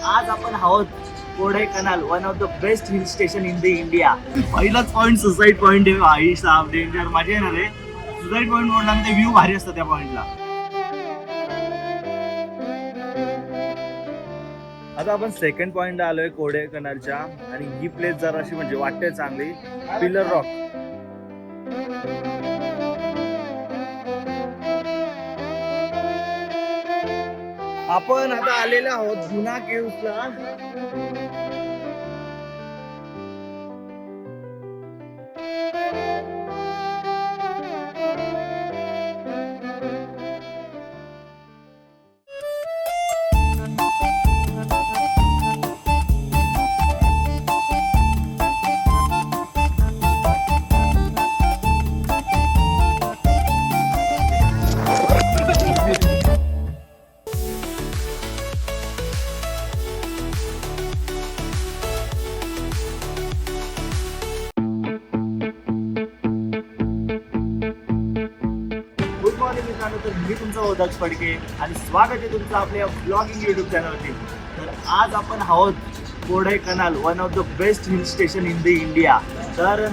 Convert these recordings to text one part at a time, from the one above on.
आज आपण आहोत Kodaikanal, one of the best hill station in the India. पहिलाच पॉइंट सुसाईड पॉइंट आहे. आई साहेब डेंजर, मजा येणार आहे. सुसाईड पॉइंट म्हणला ते व्ह्यू भारी असतं त्या पॉइंटला. आता आपण सेकंड पॉइंटला आलोय कोडाईकनालच्या, आणि ही प्लेस जरा अशी म्हणजे वाटते चांगली. Pillar rock. आपण आता आलेलो आहोत गुना केव्हला. तर मी तुमचा ओदक्ष फडके आणि स्वागत आहे तुमचं आपल्या ब्लॉगिंग युट्यूब चॅनलवरती. तर आज आपण आहोत Kodaikanal, one of the best hill station in the India. तर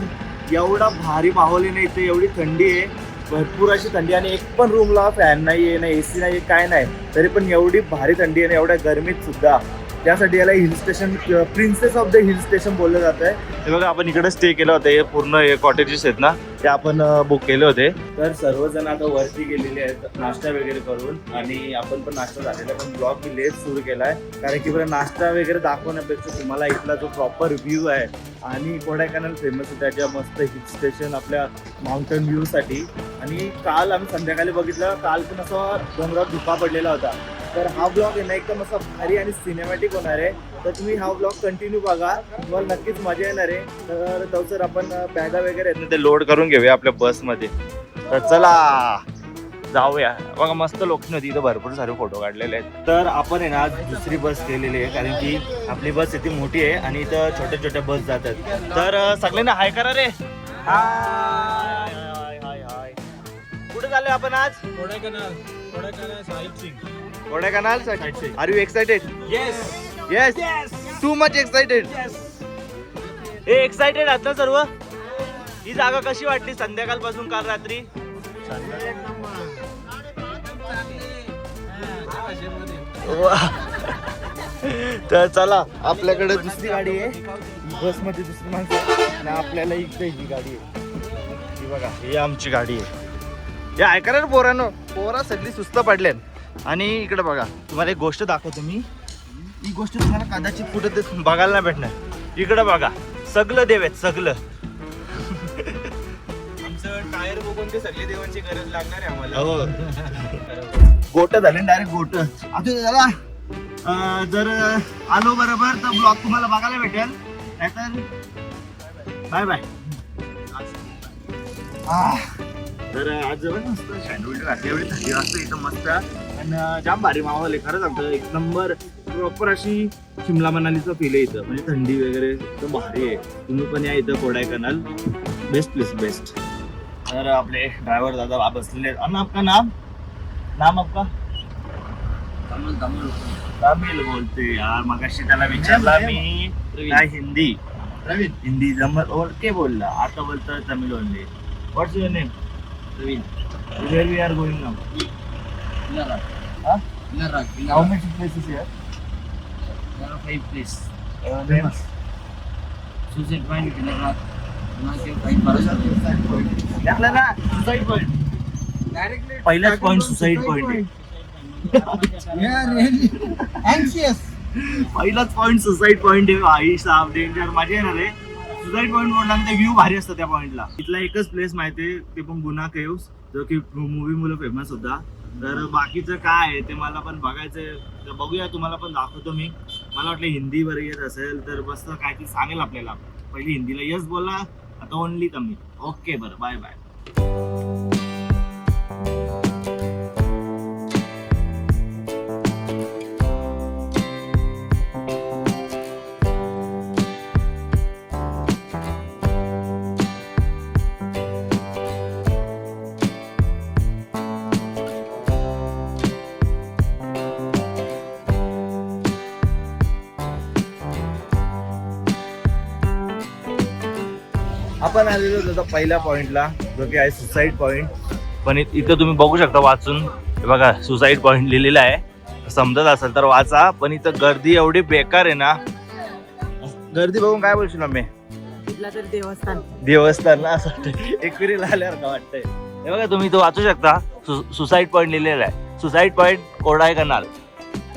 एवढा भारी माहोल आहे ना इथे, एवढी थंडी आहे, भरपूर अशी थंडी, आणि एक पण रूमला फॅन नाही आहे, ना AC नाही, काय नाही, तरी पण एवढी भारी थंडी आहे ना एवढ्या गरमीत सुद्धा. त्यासाठी याला hill station, princess of the hill station बोललं जात आहे. हे बघा, आपण इकडे स्टे केलं होतं. हे पूर्ण कॉटेजेस आहेत ना, ते आपण बुक केले होते. तर सर्वजण आता वरती गेलेले आहेत नाश्ता वगैरे करून, आणि आपण पण नाश्ता झालेला, पण ब्लॉग मी लेट सुरू केला आहे, कारण की बरं नाश्ता वगैरे दाखवण्यापेक्षा तुम्हाला इथला जो प्रॉपर व्ह्यू आहे, आणि कोडाईकनाल फेमस आहे त्याच्या मस्त हिल स्टेशन आपल्या माउंटन व्ह्यूसाठी. आणि काल आम्ही संध्याकाळी बघितलं, काल पण असा डोंगरावर धुका पडलेला होता. तर हा ब्लॉग आहे ना एकदम असा भारी आणि सिनेमॅटिक होणार आहे. तर तुम्ही हा ब्लॉग कंटिन्यू बघा, तुम्हाला नक्कीच मजा येणार आहे. तर तसं आपण बॅगा वगैरे आहेत ना ते लोड करून घेऊया आपल्या बसमध्ये. तर चला जाऊया. बघा मस्त लोक नदी, इथं भरपूर सारे फोटो काढलेले आहेत. तर आपण आहे ना आज दुसरी बस केलेली आहे, कारण की आपली बस इथे मोठी आहे आणि इथं छोट्या छोट्या बस जातात. तर सगळ्यांना हाय करा रे. हाय हाय हाय. कुठे चाललोय आपण आज? Kodaikanal Sahib Singh. Kodaikanal. Are you excited? Yes yes. Too much excited. हे एक्साइटेड आहात ना सर्व? ही जागा कशी वाटली संध्याकाळपासून काल रात्री? तर चला, आपल्याकडे दुसरी गाडी आहे, बसमध्ये दुसरी माणसं, आणि आपल्याला इकडे ही गाडी आहे. ही बघा, ही आमची गाडी आहे. हे ऐका रे पोरांनो, पोरा सगळी सुस्त पडल्यात. आणि इकडे बघा, तुम्हाला एक गोष्ट दाखवतो मी. ही गोष्ट तुम्हाला कदाचित कुठे ते बघायला नाही भेटणार. इकडे बघा, सगळं देव आहेत, सगळं. आमचं टायर बघून ते सगळे देवांची गरज लागणार आहे आम्हाला. हो, गोट झाले डायरेक्ट गोट. आता चला, जर आलो बरोबर तर ब्लॉग तुम्हाला बघायला भेटेल, नाहीतर बाय बाय. तर आज मस्त सँडविच घातली, एवढी थंडी वाजता इथं मस्त, आणि जाम भारी माहोल आहे खरं सांगतो. एक नंबर प्रॉपर अशी शिमला मनालीचं फील आहे इथं, म्हणजे थंडी वगैरे एकदम भारी आहे. तुम्ही पण या इथं कोडाईकनाल, बेस्ट प्लेस बेस्ट. तर आपले ड्रायव्हर दादा बसलेले आहेत. आणि आपका नाम आपका? तमिळ बोलते यार. मगाशी त्याला विचारला मी काय हिंदी हिंदी जमत ओके बोलला, आता बोलतो Tamil only. What's your name? Praveen. Where we are going now? Ilarak. Huh? Ilarak. How many places here? There are 5 places. Famous. Suicide Point, Ilarak. Guna Point, Parasat. यातला ना सुसाईड पॉइंट. डायरेक्टली पहिलाच point suicide point. Yeah, really. Anxious. पहिलाच point suicide point आहे. आई साहेब danger, मजा येणार आहे. Suicide point म्हणला ते व्ह्यू भारी असतं त्या पॉइंटला. इथला एकच प्लेस माहिती आहे, ते पण गुना केव्स, जो की मूवी मुलं फेमस होता. तर बाकीचं काय आहे ते मला पण बघायचंय, तर बघूया, तुम्हाला पण दाखवतो मी. मला वाटलं हिंदी वर येत असेल तर मस्त काय ती सांगेल आपल्याला. पहिली हिंदीला यस बोला, आता ओनली तमिळ. ओके, बरं, बाय बाय. आपण आलेलो होतो पहिल्या पॉइंटला, जो की आहे सुसाईड पॉइंट. पण इथं तुम्ही बघू शकता वाचून, हे बघा सुसाईड पॉइंट लिहिलेला आहे. समजत असेल तर वाचा. पण इथं गर्दी एवढी बेकार आहे ना, गर्दी बघून काय बोलशील ना मी, देवस्थान ना असं वाटतं, एकविरी आल्यावर का वाटतंय. हे बघा तुम्ही इथं वाचू शकता, सुसाईड पॉइंट लिहिलेला आहे. सुसाईड पॉइंट कोडाई कनाल.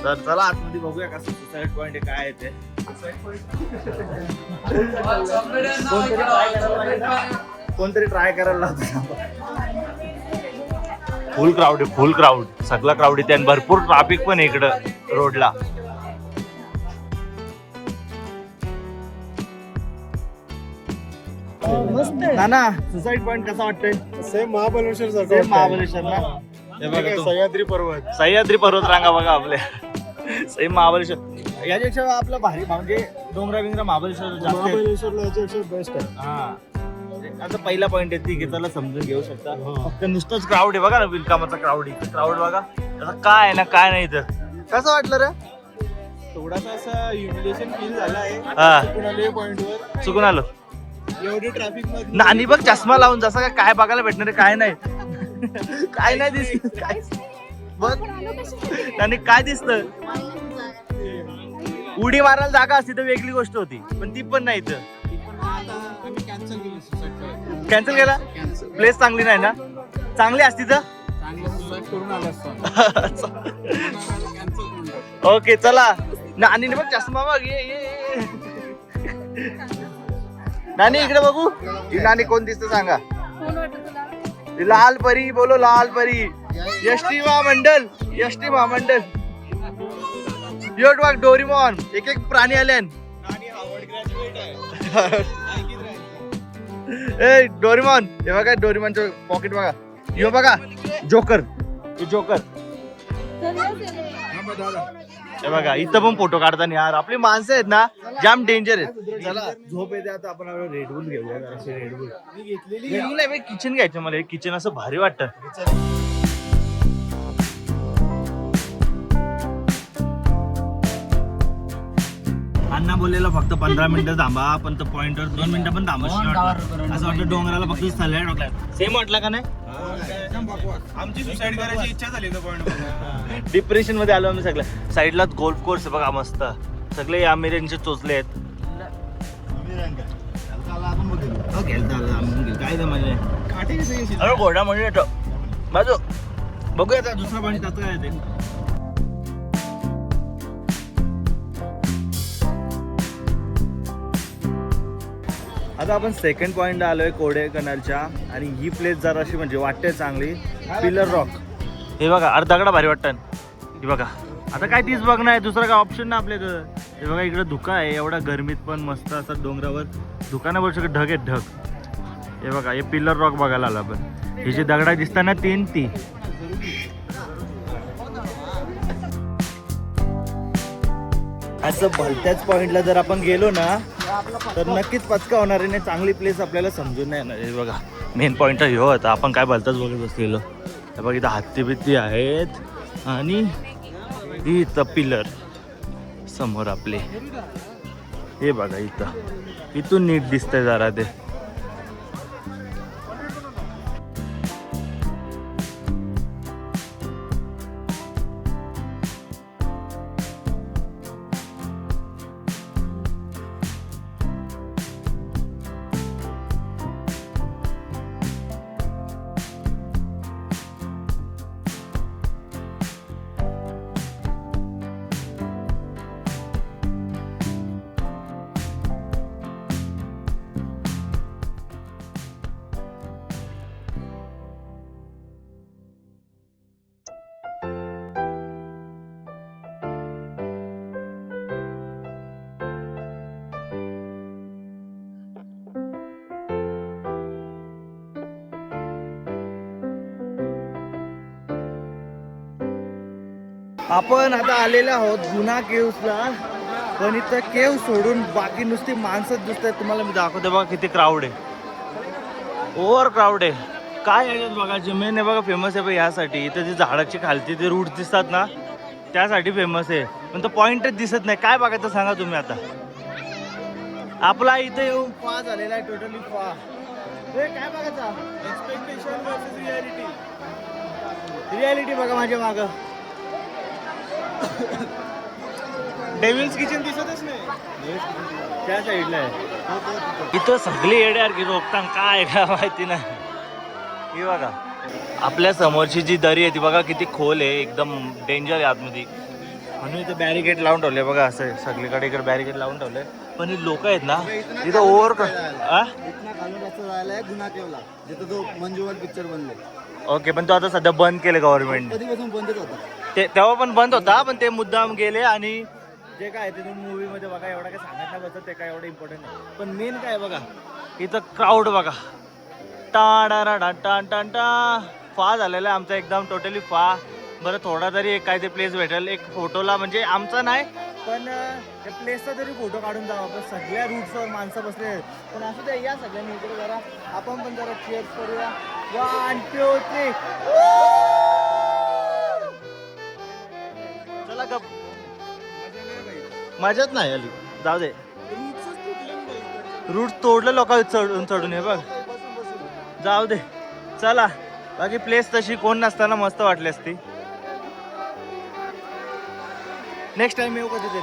तर चला आतमध्ये बघूया कसं सुसाईड पॉइंट आहे, काय आहे ते. कोणतरी ट्राय करायला लागतो. फुल क्राऊड आहे, फुल क्राऊड, सगळा क्राऊड आहे. आणि भरपूर ट्रॅफिक पण आहे इकडं रोडला. ना सुसाईड पॉइंट कसा वाटतंय? सेम महाबळेश्वर सेम महाबळेश्वर ना. हे बघा सह्याद्री पर्वत, सह्याद्री पर्वत रांगा बघा आपल्या. सेम महाबळेश्वर. याच्यापेक्षा आपलं भारी म्हणजे डोंगरा बिंगरा महाबळेश्वर जास्त आहे. महाबळेश्वरला याच्यापेक्षा बेस्ट आहे. हा आता पहिला पॉइंट आहे, ती त्याला समजून घेऊ शकता. फक्त नुसतंच क्राऊड आहे बघा ना, विलकामाचा क्राऊड. इथे क्राऊड बघा आता काय आहे ना काय नाही. तर कसं वाटलं रे? थोडासा असा युमिलेशन फील झाला आहे. हा. चुकून आलोय point वर. चुकून आलो. एवढी ट्रॅफिक मध्ये नानी बघ चष्मा लावून, जसं काय बघायला भेटणार आहे, काय नाही. काय नाही दिसत. काय बघ नानी काय दिसत. उडी मारायला जागा असती तर वेगळी गोष्ट होती, पण ती पण नाही. इथं आम्ही कॅन्सल केली सुसाईड. कॅन्सल केला. प्लेस चांगली नाही ना, चांगली असती तर चांगलं सुसाईड करून आलो असतो. ओके चला. नानी बघ चष्मा बघ. ये नानी इकडे बघू. ही नानी कोण दिसत सांगा. लाल परी बोलो, लाल परी. यष्टी महामंडल, यष्टी महामंडल. योट बघ डोरीमॉन, एक एक प्राणी आल्यान. आणि हार्वर्ड ग्रॅज्युएट आहे. ए डोरीमॉन, हे बघा डोरीमॉनचं पॉकेट बघा. यो बघा जोकर, जोकर. हे बघा इथं पण फोटो काढताना यार आपली माणसं आहेत ना, जाम डेंजर आहेत. चला झोप येते आता, आपण रेडबुल घेऊया. रेडबुल मी घेतलेली रेडबुल नाही, किचन घ्यायचं मला. किचन असं भारी वाटतं. अण्णा बोललेला फक्त 15 मिनिटं थांबा, पण तो पॉइंटवर 2 मिनिटं पण थांबा. असं वाटतं डोंगराला फक्त सल्ल्या टाकल्या. सेम वाटला का नाही? आमची सुसाईड करायची इच्छा झाली त्या पॉइंट. डिप्रेशन मध्ये आलो आम्ही सगळं. साईडलाच गोल्फ कोर्स आहे बघा मस्त. सगळे अमेरिकनचे चोचले आहेत. काय ते म्हणजे काठी कशी घेशील? अरे घोडा म्हणजे येतो बाजू. बघूया आता दुसरा पॉईंट त्याचं काय ते. आता आपण सेकंड पॉइंट आलोय कोडे कनालच्या. आणि ही प्लेस जराशी म्हणजे वाटते चांगली. Pillar rock. हे बघा अर्धा दगडा भारी वाटतं. हे बघा आता काय तीच बघणं आहे, दुसरं काय ऑप्शन ना आपल्याकडं. हे बघा इकडे धुका आहे, एवढा गरमीत पण मस्त असं डोंगरावर धुका नाही बोलू शकत, ढग आहेत ढग. हे बघा हे पिलर रॉक बघायला आला आपण. हे जे दगडा दिसतात ना तीन, ती असं भलत्याच पॉइंटला जर आपण गेलो ना तर नक्कीच पचका होणार आहे. चांगली प्लेस आपल्याला समजून नाही येणार. हे बघा मेन पॉइंट हे होता, आपण काय भलताच बघत बसलेलो. हे बघा इथं हत्ती बित्ती आहेत आणि इथं पिलर समोर आपले. हे बघा इथून नीट दिसतंय जरा ते. आपण आता आलेले आहोत गुना केव्सला. पण इथं केव सोडून बाकी नुसती माणसंच दिसत आहेत. तुम्हाला मी दाखवते बघा किती क्राऊड आहे. ओव्हर क्राऊड आहे. काय आहे बघायचे मेन आहे बघा. फेमस आहे बघा यासाठी. इथं जे झाडाची खालती ते रूट दिसतात ना त्यासाठी फेमस आहे. पण तो पॉइंटच दिसत नाही. काय बघायचं सांगा तुम्ही आता. आपला इथे येऊन 5 झालेला आहे टोटली 5. काय बघायचा एक्सपेक्टेशन वर्सेस रियालिटी. रियालिटी बघा माझ्या मागं. डेव्हिल्स किचन दिसतच नाही. त्या साईडला आहे. इथं सगळी येड्यार की रोखता काय माहिती नाही. ही बघा आपल्या समोरची जी दरी आहे ती बघा किती खोल आहे, एकदम डेंजर आहे आतमध्ये. म्हणून इथं बॅरिकेड लावून ठेवले बघा, असं सगळीकडे इकडे बॅरिकेड लावून ठेवले. पण ही लोक आहेत ना इथं ओव्हर इथनं खालून रस्ता जायला आहे गुन्हाकेवला, जिथं तो मंजुवर पिक्चर बनले. ओके. पण तो आता सध्या बंद केले गव्हर्नमेंट. कधीपासून बंदच होता. तेव्हा पण बंद होता, पण ते मुद्दाम गेले. आणि जे काय ते तुम्ही मूवी मध्ये बघा, एवढा काय सांगत नाही बसत, ते काय एवढं इम्पॉर्टंट नाही. पण मेन काय बघा इथं क्राऊड बघा, टाडा टाण टाण टा फा झालेला आहे आमचा एकदम टोटली फा. बरं थोडा तरी एक काय ते प्लेस भेटेल एक फोटोला, म्हणजे आमचा नाही पण त्या प्लेसचा तरी फोटो काढून जावा. पण सगळ्या रूट्सवर माणसं बसले आहेत. पण असू द्या, या सगळ्यांनी इकडे जरा आपण पण जरा चेअर्स करूया. 1 2 3 चला गप. मजाच नाही आली, जाऊ दे. रूट तोडलं लोक चढून चढून, हे बघ जाऊ दे. चला बाकी प्लेस तशी कोण नसताना मस्त वाटली असती. नेक्स्ट टाइम येऊ कधीतरी.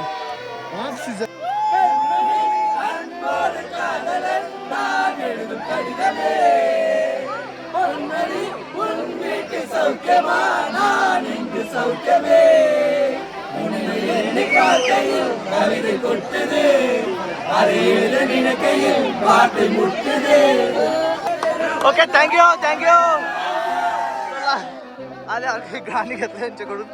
Okay thank you thank you. चला आले आले गाणी घेतलं यांच्याकडून.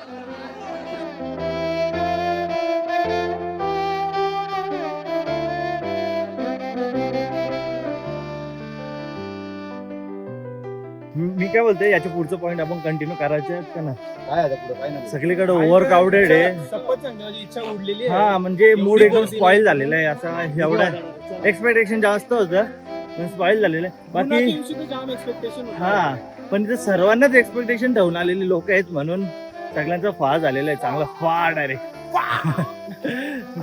मी काय बोलतोय, याच्या पुढचं पॉईंट आपण कंटिन्यू करायचे आहेत का ना. काय आता पुढे काय नाही. सगळीकडे ओव्हर क्राऊडेड आहे. सपत सांगतो, माझी इच्छा उडलेली आहे. हा म्हणजे मूड एकदम स्पॉइल झालेला आहे. असं एवढं एक्सपेक्टेशन जास्त होतं पण स्पॉइल झालेलं आहे. बाकी जाम एक्सपेक्टेशन. हा पण इथे सर्वांनाच एक्सपेक्टेशन ठेवून आलेली लोक आहेत, म्हणून सगळ्यांचा फा झालेला आहे. चांगला फा डायरेक्ट.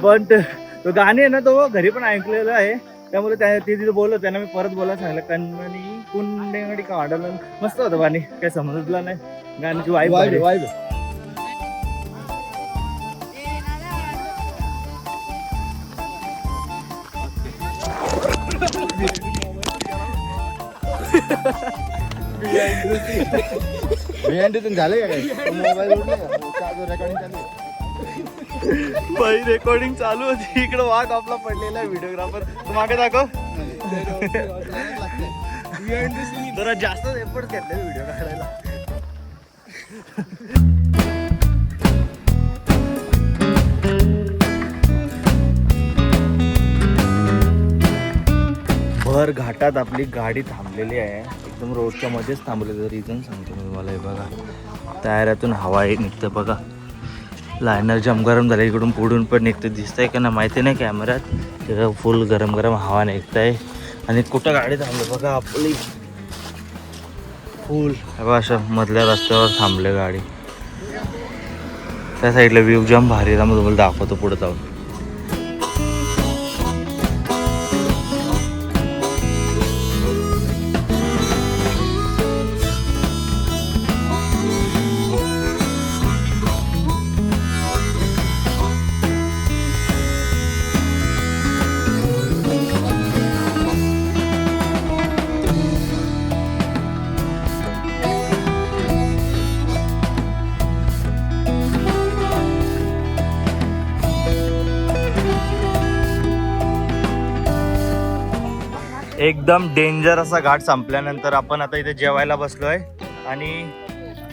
पण तो गाणे आहे ना, तो घरी पण ऐकलेला आहे. त्यामुळे ते तिथे बोलत त्यांना मी परत बोलायला सांगितलं. कन्मनी कुंडेंगडी काढलं मस्त होतं गाणी, काय समजलं नाही. गाण्याची वाईब वाईब. झालं का मोबाईल रेकॉर्डिंग चालू. बाई रेकॉर्डिंग चालू होती. इकडे वाघ आपला पडलेला व्हिडिओग्राफर. तू मागे दाखव. जरा जास्त एफर्ट घेतले व्हिडिओ काढायला. भर घाटात आपली गाडी थांबलेली आहे, एकदम रोडच्या मध्येच थांबलेलं. रिझन सांगतो मी तुम्हाला. हे बघा टायरातून हवा निघतं बघा. लायनर जाम गरम झालं. इकडून पुढून पण निघतं, दिसतंय का ना माहिती नाही कॅमेऱ्यात. तिथं फुल गरम गरम हवा निघतंय. आणि कुठं गाडी थांबली बघा आपली फुल. बघा असं मधल्या रस्त्यावर थांबले गाडी. त्या साईडला व्ह्यू जाम भारी आहे, तुम्हाला दाखवतो पुढे जाऊन. एकदम डेंजर असा घाट संपल्यानंतर आपण आता इथे जेवायला बसलोय. आणि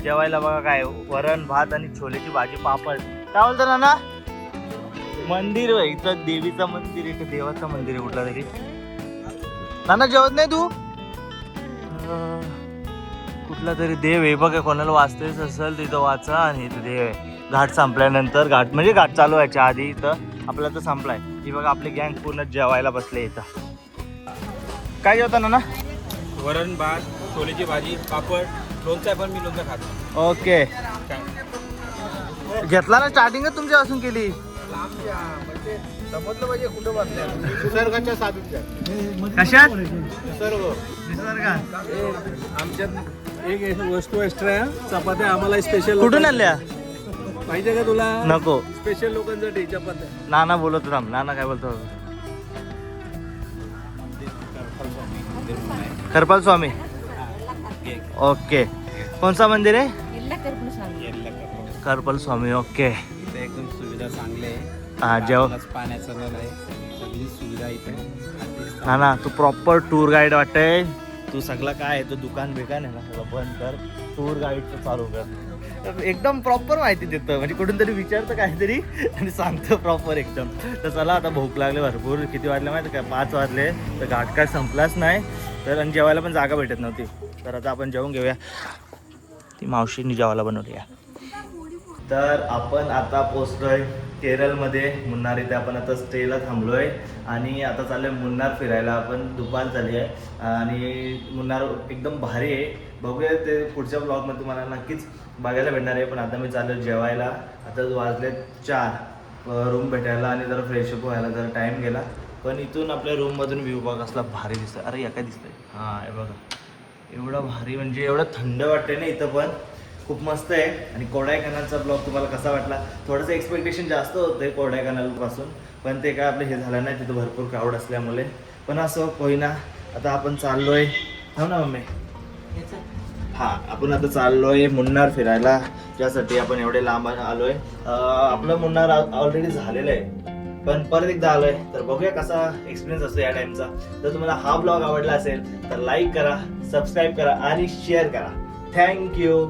जेवायला बघा काय, वरण भात आणि छोलेची भाजी पापड. काय बोलतो ना ना, मंदिर आहे इथं, देवीचं मंदिर आहे, देवाचं मंदिर आहे कुठला तरी. नाना जेवत नाही तू? कुठला तरी देव आहे बघा, कोणाला वाचतेच असेल तिथं वाचा. आणि इथं देव आहे. घाट संपल्यानंतर, घाट म्हणजे घाट चालू व्हायच्या आधी इथं आपला तर संपलाय. ही बघा आपली गँग पूर्ण जेवायला बसले इथं. काय जेवता ना? वरण भात, छोलेची भाजी, पापड, लोणचं आहे पण मी लोणचं खातो. ओके. घेतला ना स्टार्टिंगच तुमच्यापासून केली. म्हणजे समजलं पाहिजे कुठं बसल्या निसर्गाच्या साधूच्या कशात निसर्ग निसर्गात आमच्यात एक वस्तू एक्स्ट्रा चपात्या आम्हाला स्पेशल कुठून आणल्या पाहिजे का तुला नको स्पेशल लोकांसाठी चपात्या नाना बोलत राम नाना काय बोलतो करपाल स्वामी ओके कोणसा मंदिर आहे करपाल स्वामी ओके इथे एकदम सुविधा चांगली आहे हा जेव्हा प्लस पाण्याचं नळ आहे सगळी सुविधा इथे नाना तू प्रॉपर टूर गाईड वाटतंय तू सगळं काय आहे तो दुकान बिकान आहे ना सगळं बंद कर टूर गाईडचं चालू कर एकदम प्रॉपर माहिती देतं म्हणजे कुठून तरी विचारतं काहीतरी आणि सांगतं प्रॉपर एकदम तर चला आता भूक लागले भरपूर किती वाजले माहिती काय 5 वाजले तर घाट काय संपलाच नाही तर आणि जेवायला पण जागा भेटत नव्हती तर आता आपण जेवून घेऊया ती मावशींनी जेवायला बनवली तर आपण आता पोचलोय केरळमध्ये मुन्नार इथे आपण आता स्टेला थांबलोय आणि आता चाललोय मुन्नार फिरायला आपण दुपार झाली आहे आणि मुन्नार एकदम भारी आहे बघूया ते पुढच्या ब्लॉगमध्ये तुम्हाला नक्कीच बघायला भेटणार आहे पण आता मी चाललो जेवायला आता वाजले 4 रूम भेटायला आणि जरा फ्रेशअप व्हायला जरा टाईम गेला पण इथून आपल्या रूममधून व्ह्यू बघा कसला भारी दिसतोय अरे या काय दिसतंय हां हे बघा एवढं भारी म्हणजे एवढं थंड वाटतंय ना इथं पण खूप मस्त आहे आणि कोडायकनालचा ब्लॉग तुम्हाला कसा वाटला थोडंसं एक्सपेक्टेशन जास्त होतं कोडायकनालपासून पण ते काय आपलं हे झालं नाही तिथं भरपूर क्राऊड असल्यामुळे पण असं होईना आता आपण चाललोय हो ना मम्मी हां आपण आता चाललोय मुन्नार फिरायला ज्यासाठी आपण एवढे लांब आलोय आपलं मुन्नार ऑलरेडी झालेलं आहे पण परत एकदा आलोय तर बघूया कसा एक्सपिरियन्स असतो या टाइमचा जर तुम्हाला हा ब्लॉग आवडला असेल तर लाईक करा सबस्क्राईब करा आणि शेअर करा थँक्यू